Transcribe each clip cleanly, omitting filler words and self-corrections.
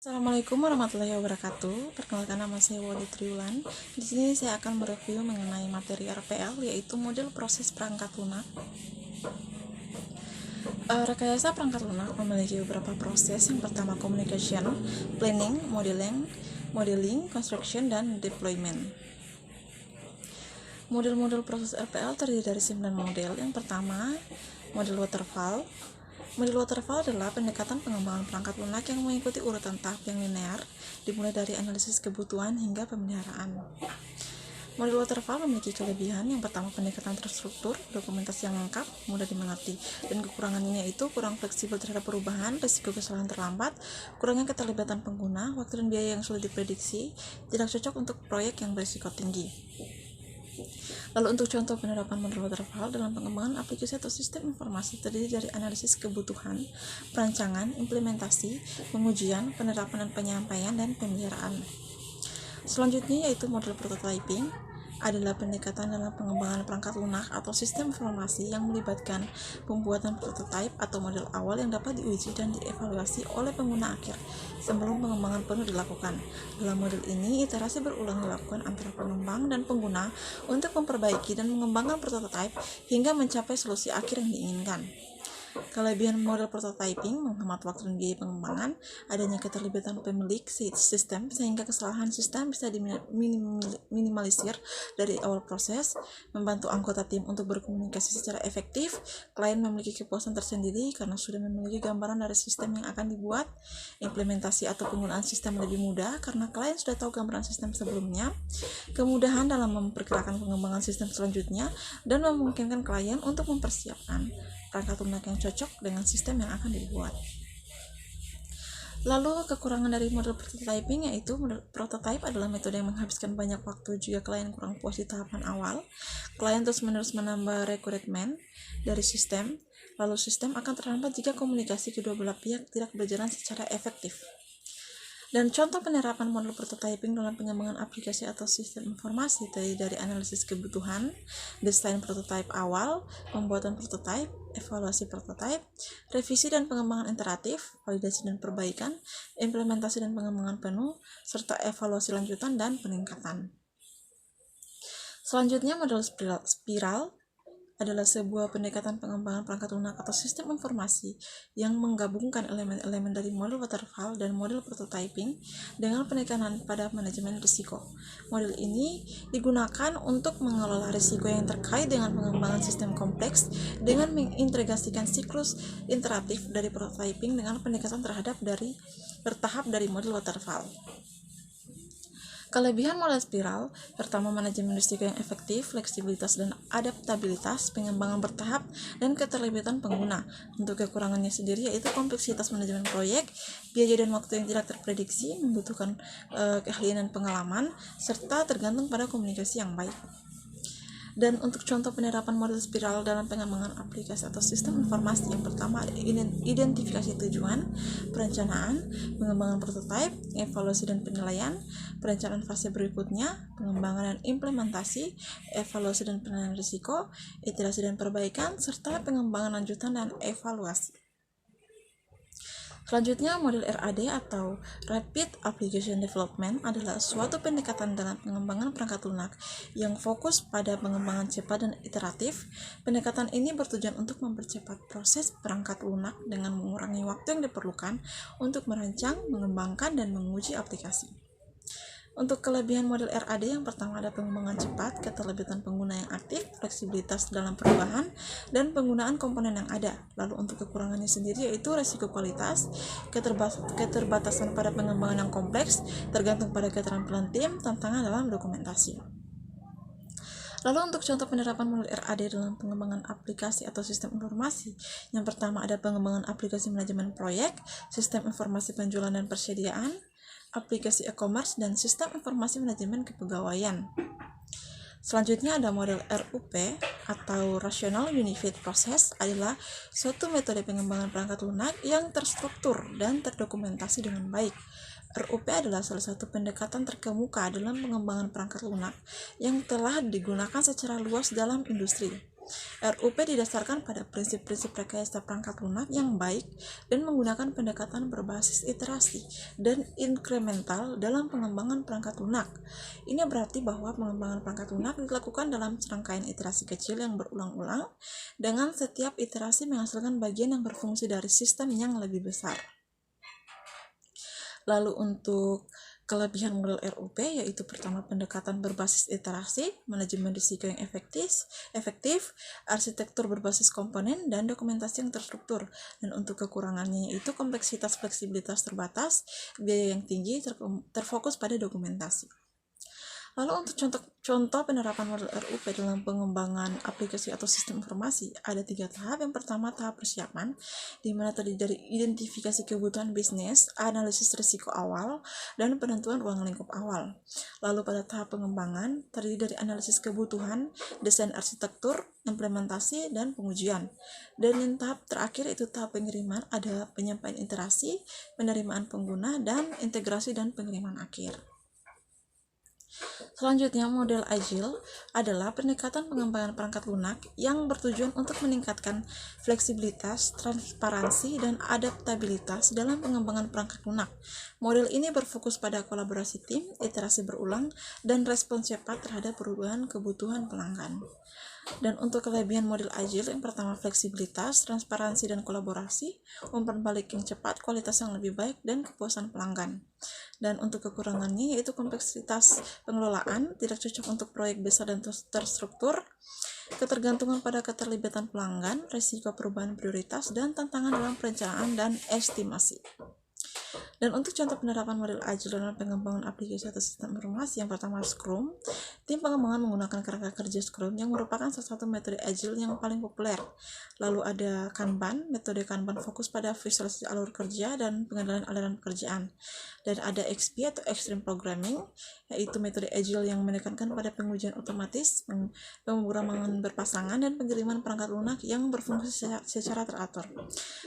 Assalamualaikum warahmatullahi wabarakatuh. Perkenalkan, nama saya Wadi Triulan. Di sini saya akan mereview mengenai materi RPL, yaitu model proses perangkat lunak. Rekayasa perangkat lunak memiliki beberapa proses. Yang pertama, communication, planning, modeling, construction, dan deployment. Model-model proses RPL terdiri dari 9 model. Yang pertama, model waterfall. Model waterfall adalah pendekatan pengembangan perangkat lunak yang mengikuti urutan tahap yang linear, dimulai dari analisis kebutuhan hingga pemeliharaan. Model waterfall memiliki kelebihan. Yang pertama, pendekatan terstruktur, dokumentasi yang lengkap, mudah dimengerti, dan kekurangannya yaitu kurang fleksibel terhadap perubahan, risiko kesalahan terlambat, kurangnya keterlibatan pengguna, waktu dan biaya yang sulit diprediksi, tidak cocok untuk proyek yang berisiko tinggi. Lalu untuk contoh penerapan model waterfall dalam pengembangan aplikasi atau sistem informasi terdiri dari analisis kebutuhan, perancangan, implementasi, pengujian, penerapan dan penyampaian, dan pemeliharaan. Selanjutnya yaitu model prototyping, adalah pendekatan dalam pengembangan perangkat lunak atau sistem informasi yang melibatkan pembuatan prototipe atau model awal yang dapat diuji dan dievaluasi oleh pengguna akhir sebelum pengembangan penuh dilakukan. Dalam model ini, iterasi berulang dilakukan antara pengembang dan pengguna untuk memperbaiki dan mengembangkan prototipe hingga mencapai solusi akhir yang diinginkan. Kelebihan model prototyping menghemat waktu dan biaya pengembangan, adanya keterlibatan pemilik sistem sehingga kesalahan sistem bisa diminimalisir dari awal proses, membantu anggota tim untuk berkomunikasi secara efektif, klien memiliki kepuasan tersendiri karena sudah memiliki gambaran dari sistem yang akan dibuat, implementasi atau penggunaan sistem lebih mudah karena klien sudah tahu gambaran sistem sebelumnya, kemudahan dalam memperkirakan pengembangan sistem selanjutnya, dan memungkinkan klien untuk mempersiapkan perangkat lunak yang cocok dengan sistem yang akan dibuat. Lalu kekurangan dari model prototyping yaitu prototype adalah metode yang menghabiskan banyak waktu jika klien kurang puas di tahapan awal. Klien terus-menerus menambah requirement dari sistem, lalu sistem akan terhambat jika komunikasi kedua belah pihak tidak berjalan secara efektif. Dan contoh penerapan model prototyping dalam pengembangan aplikasi atau sistem informasi terdiri dari analisis kebutuhan, desain prototipe awal, pembuatan prototipe, evaluasi prototipe, revisi dan pengembangan iteratif, validasi dan perbaikan, implementasi dan pengembangan penuh, serta evaluasi lanjutan dan peningkatan. Selanjutnya, model spiral adalah sebuah pendekatan pengembangan perangkat lunak atau sistem informasi yang menggabungkan elemen-elemen dari model waterfall dan model prototyping dengan penekanan pada manajemen risiko. Model ini digunakan untuk mengelola risiko yang terkait dengan pengembangan sistem kompleks dengan mengintegrasikan siklus iteratif dari prototyping dengan pendekatan bertahap dari model waterfall. Kelebihan model spiral, pertama, manajemen risiko yang efektif, fleksibilitas dan adaptabilitas, pengembangan bertahap, dan keterlibatan pengguna. Untuk kekurangannya sendiri yaitu kompleksitas manajemen proyek, biaya dan waktu yang tidak terprediksi, membutuhkan keahlian dan pengalaman, serta tergantung pada komunikasi yang baik. Dan untuk contoh penerapan model spiral dalam pengembangan aplikasi atau sistem informasi, yang pertama identifikasi tujuan, perencanaan, pengembangan prototipe, evaluasi dan penilaian, perencanaan fase berikutnya, pengembangan dan implementasi, evaluasi dan penilaian risiko, iterasi dan perbaikan, serta pengembangan lanjutan dan evaluasi. Selanjutnya, model RAD atau Rapid Application Development adalah suatu pendekatan dalam pengembangan perangkat lunak yang fokus pada pengembangan cepat dan iteratif. Pendekatan ini bertujuan untuk mempercepat proses perangkat lunak dengan mengurangi waktu yang diperlukan untuk merancang, mengembangkan, dan menguji aplikasi. Untuk kelebihan model RAD, yang pertama ada pengembangan cepat, keterlibatan pengguna yang aktif, fleksibilitas dalam perubahan, dan penggunaan komponen yang ada. Lalu untuk kekurangannya sendiri yaitu resiko kualitas, keterbatasan pada pengembangan yang kompleks, tergantung pada keterampilan tim, tantangan dalam dokumentasi. Lalu untuk contoh penerapan model RAD dalam pengembangan aplikasi atau sistem informasi, yang pertama ada pengembangan aplikasi manajemen proyek, sistem informasi penjualan dan persediaan, aplikasi e-commerce, dan sistem informasi manajemen kepegawaian. Selanjutnya ada model RUP atau Rational Unified Process, adalah suatu metode pengembangan perangkat lunak yang terstruktur dan terdokumentasi dengan baik. RUP adalah salah satu pendekatan terkemuka dalam pengembangan perangkat lunak yang telah digunakan secara luas dalam industri. RUP didasarkan pada prinsip-prinsip rekayasa perangkat lunak yang baik dan menggunakan pendekatan berbasis iterasi dan inkremental dalam pengembangan perangkat lunak. Ini berarti bahwa pengembangan perangkat lunak dilakukan dalam serangkaian iterasi kecil yang berulang-ulang, dengan setiap iterasi menghasilkan bagian yang berfungsi dari sistem yang lebih besar. Lalu untuk kelebihan model RUP yaitu pertama pendekatan berbasis iterasi, manajemen risiko yang efektif, arsitektur berbasis komponen, dan dokumentasi yang terstruktur. Dan untuk kekurangannya yaitu kompleksitas fleksibilitas terbatas, biaya yang tinggi, terfokus pada dokumentasi. Lalu untuk contoh penerapan model RUP dalam pengembangan aplikasi atau sistem informasi, ada 3 tahap. Yang pertama, tahap persiapan, di mana terdiri dari identifikasi kebutuhan bisnis, analisis risiko awal, dan penentuan ruang lingkup awal. Lalu pada tahap pengembangan, terdiri dari analisis kebutuhan, desain arsitektur, implementasi, dan pengujian. Dan yang tahap terakhir itu tahap pengiriman, ada penyampaian iterasi, penerimaan pengguna, dan integrasi dan pengiriman akhir. Selanjutnya, model Agile adalah pendekatan pengembangan perangkat lunak yang bertujuan untuk meningkatkan fleksibilitas, transparansi, dan adaptabilitas dalam pengembangan perangkat lunak. Model ini berfokus pada kolaborasi tim, iterasi berulang, dan respons cepat terhadap perubahan kebutuhan pelanggan. Dan untuk kelebihan model Agile, yang pertama fleksibilitas, transparansi, dan kolaborasi, umpan balik yang cepat, kualitas yang lebih baik, dan kepuasan pelanggan. Dan untuk kekurangannya yaitu kompleksitas pengelolaan, tidak cocok untuk proyek besar dan terstruktur, ketergantungan pada keterlibatan pelanggan, risiko perubahan prioritas, dan tantangan dalam perencanaan dan estimasi. Dan untuk contoh penerapan model Agile dalam pengembangan aplikasi atau sistem informasi, yang pertama Scrum. Tim pengembangan menggunakan kerangka kerja Scrum yang merupakan salah satu metode Agile yang paling populer. Lalu ada Kanban. Metode Kanban fokus pada visualisasi alur kerja dan pengendalian aliran pekerjaan. Dan ada XP atau Extreme Programming, yaitu metode Agile yang menekankan pada pengujian otomatis, pemrograman berpasangan, dan pengiriman perangkat lunak yang berfungsi secara teratur.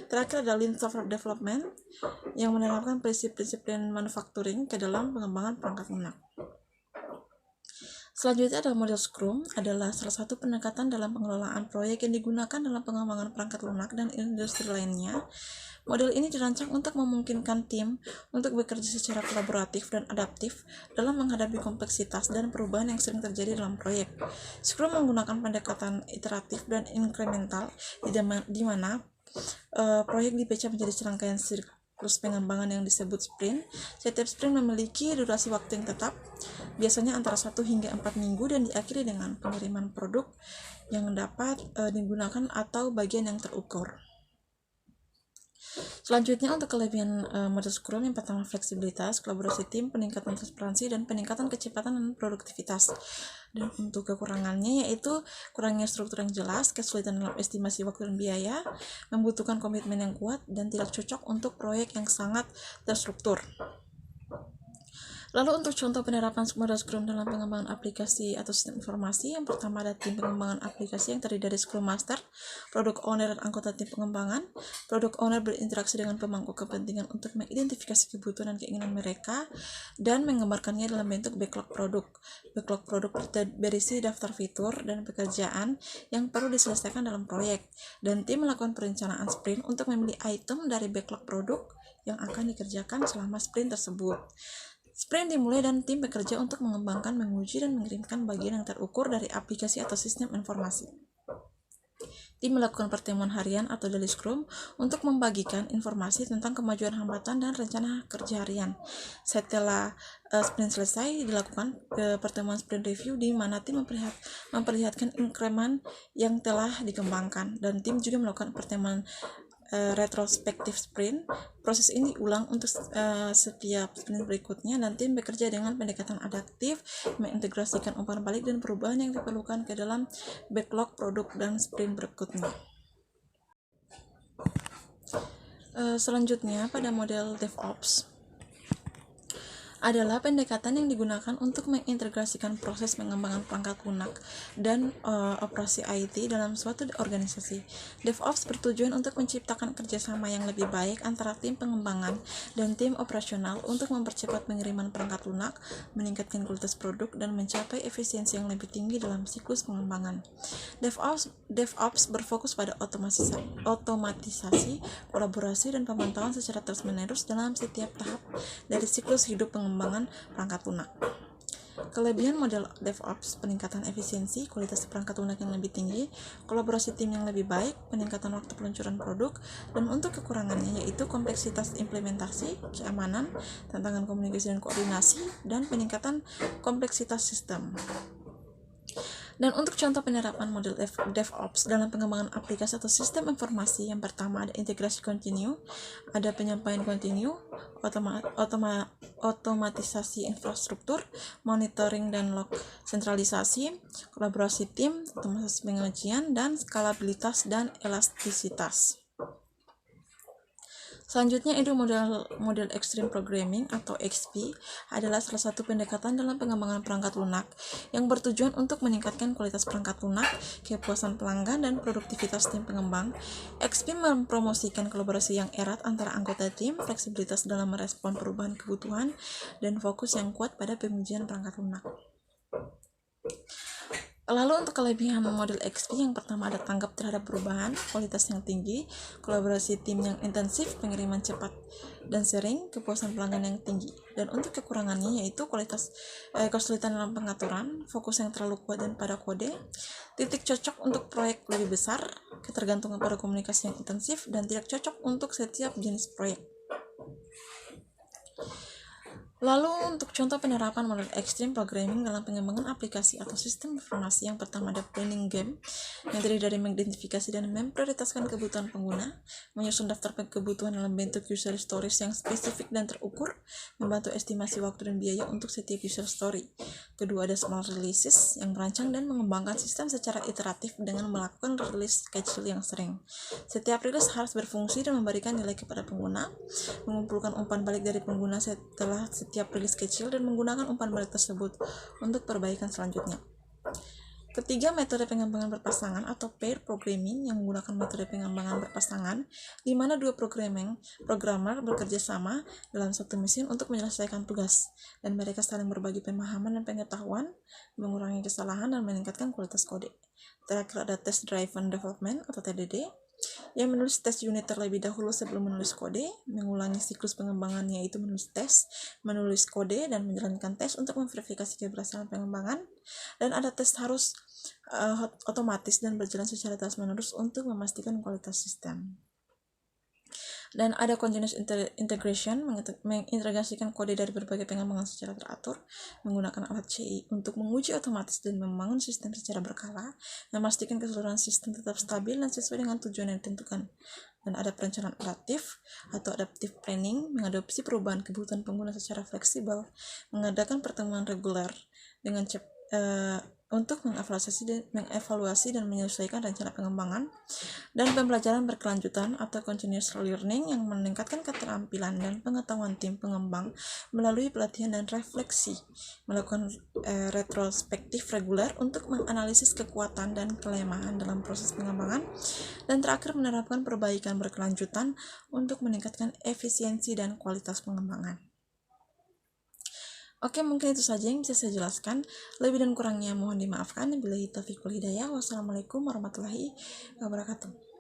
Terakhir ada Lean Software Development yang menerapkan prinsip-prinsip Lean Manufacturing ke dalam pengembangan perangkat lunak. Selanjutnya adalah model Scrum, adalah salah satu pendekatan dalam pengelolaan proyek yang digunakan dalam pengembangan perangkat lunak dan industri lainnya. Model ini dirancang untuk memungkinkan tim untuk bekerja secara kolaboratif dan adaptif dalam menghadapi kompleksitas dan perubahan yang sering terjadi dalam proyek. Scrum menggunakan pendekatan iteratif dan inkremental di mana proyek dipecah menjadi serangkaian siklus pengembangan yang disebut sprint. Setiap sprint memiliki durasi waktu yang tetap, biasanya antara 1 hingga 4 minggu, dan diakhiri dengan pengiriman produk yang dapat digunakan atau bagian yang terukur. Selanjutnya untuk kelebihan model Scrum, yang pertama fleksibilitas, kolaborasi tim, peningkatan transparansi, dan peningkatan kecepatan dan produktivitas. Dan untuk kekurangannya yaitu kurangnya struktur yang jelas, kesulitan dalam estimasi waktu dan biaya, membutuhkan komitmen yang kuat, dan tidak cocok untuk proyek yang sangat terstruktur. Lalu untuk contoh penerapan model Scrum dalam pengembangan aplikasi atau sistem informasi, yang pertama ada tim pengembangan aplikasi yang terdiri dari Scrum Master, Product Owner, dan anggota tim pengembangan. Product Owner berinteraksi dengan pemangku kepentingan untuk mengidentifikasi kebutuhan dan keinginan mereka dan menggambarkannya dalam bentuk backlog produk. Backlog produk berisi daftar fitur dan pekerjaan yang perlu diselesaikan dalam proyek, dan tim melakukan perencanaan sprint untuk memilih item dari backlog produk yang akan dikerjakan selama sprint tersebut. Sprint dimulai dan tim bekerja untuk mengembangkan, menguji, dan mengirimkan bagian yang terukur dari aplikasi atau sistem informasi. Tim melakukan pertemuan harian atau daily scrum untuk membagikan informasi tentang kemajuan, hambatan, dan rencana kerja harian. Setelah sprint selesai, dilakukan pertemuan sprint review di mana tim memperlihatkan increment yang telah dikembangkan, dan tim juga melakukan pertemuan retrospektif sprint. Proses ini diulang untuk setiap sprint berikutnya, dan tim bekerja dengan pendekatan adaptif, mengintegrasikan umpan balik dan perubahan yang diperlukan ke dalam backlog produk dan sprint berikutnya. Selanjutnya pada model DevOps adalah pendekatan yang digunakan untuk mengintegrasikan proses pengembangan perangkat lunak dan operasi IT dalam suatu organisasi. DevOps bertujuan untuk menciptakan kerjasama yang lebih baik antara tim pengembangan dan tim operasional untuk mempercepat pengiriman perangkat lunak, meningkatkan kualitas produk, dan mencapai efisiensi yang lebih tinggi dalam siklus pengembangan. DevOps berfokus pada otomatisasi, kolaborasi, dan pemantauan secara terus-menerus dalam setiap tahap dari siklus hidup pengembangan perangkat lunak. Kelebihan model DevOps: peningkatan efisiensi, kualitas perangkat lunak yang lebih tinggi, kolaborasi tim yang lebih baik, peningkatan waktu peluncuran produk, dan untuk kekurangannya yaitu kompleksitas implementasi, keamanan, tantangan komunikasi dan koordinasi, dan peningkatan kompleksitas sistem. Dan untuk contoh penerapan model DevOps dalam pengembangan aplikasi atau sistem informasi, yang pertama ada integrasi kontinu, ada penyampaian kontinu, otomatisasi infrastruktur, monitoring dan log sentralisasi, kolaborasi tim, otomatisasi pengujian, dan skalabilitas dan elastisitas. Selanjutnya, itu model Extreme Programming atau XP adalah salah satu pendekatan dalam pengembangan perangkat lunak yang bertujuan untuk meningkatkan kualitas perangkat lunak, kepuasan pelanggan, dan produktivitas tim pengembang. XP mempromosikan kolaborasi yang erat antara anggota tim, fleksibilitas dalam merespon perubahan kebutuhan, dan fokus yang kuat pada pengujian perangkat lunak. Lalu untuk kelebihan model XP, yang pertama ada tanggap terhadap perubahan, kualitas yang tinggi, kolaborasi tim yang intensif, pengiriman cepat dan sering, kepuasan pelanggan yang tinggi. Dan untuk kekurangannya yaitu kesulitan dalam pengaturan, fokus yang terlalu kuat dan pada kode, titik cocok untuk proyek lebih besar, ketergantungan pada komunikasi yang intensif, dan tidak cocok untuk setiap jenis proyek. Lalu untuk contoh penerapan model Extreme Programming dalam pengembangan aplikasi atau sistem informasi, yang pertama ada planning game yang terdiri dari mengidentifikasi dan memprioritaskan kebutuhan pengguna, menyusun daftar kebutuhan dalam bentuk user stories yang spesifik dan terukur, membantu estimasi waktu dan biaya untuk setiap user story. Kedua ada small releases yang merancang dan mengembangkan sistem secara iteratif dengan melakukan release schedule yang sering. Setiap rilis harus berfungsi dan memberikan nilai kepada pengguna, mengumpulkan umpan balik dari pengguna setelah setiap rilis kecil dan menggunakan umpan balik tersebut untuk perbaikan selanjutnya. Ketiga, metode pengembangan berpasangan atau pair programming yang menggunakan metode pengembangan berpasangan di mana dua programmer bekerja sama dalam satu mesin untuk menyelesaikan tugas dan mereka saling berbagi pemahaman dan pengetahuan, mengurangi kesalahan dan meningkatkan kualitas kode. Terakhir ada test driven development atau TDD yang menulis tes unit terlebih dahulu sebelum menulis kode, mengulangi siklus pengembangan yaitu menulis tes, menulis kode, dan menjalankan tes untuk memverifikasi keberhasilan pengembangan, dan ada tes harus otomatis dan berjalan secara terus-menerus untuk memastikan kualitas sistem. Dan ada continuous integration, mengintegrasikan kode dari berbagai pengembangan secara teratur, menggunakan alat CI untuk menguji otomatis dan membangun sistem secara berkala, memastikan keseluruhan sistem tetap stabil dan sesuai dengan tujuan yang ditentukan. Dan ada perencanaan adaptif atau adaptive planning, mengadopsi perubahan kebutuhan pengguna secara fleksibel, mengadakan pertemuan reguler dengan untuk mengevaluasi dan menyesuaikan rencana pengembangan, dan pembelajaran berkelanjutan atau continuous learning yang meningkatkan keterampilan dan pengetahuan tim pengembang melalui pelatihan dan refleksi, melakukan retrospektif reguler untuk menganalisis kekuatan dan kelemahan dalam proses pengembangan, dan terakhir menerapkan perbaikan berkelanjutan untuk meningkatkan efisiensi dan kualitas pengembangan. Oke, mungkin itu saja yang bisa saya jelaskan. Lebih dan kurangnya mohon dimaafkan. Billahi taufiq wal hidayah. Wassalamualaikum warahmatullahi wabarakatuh.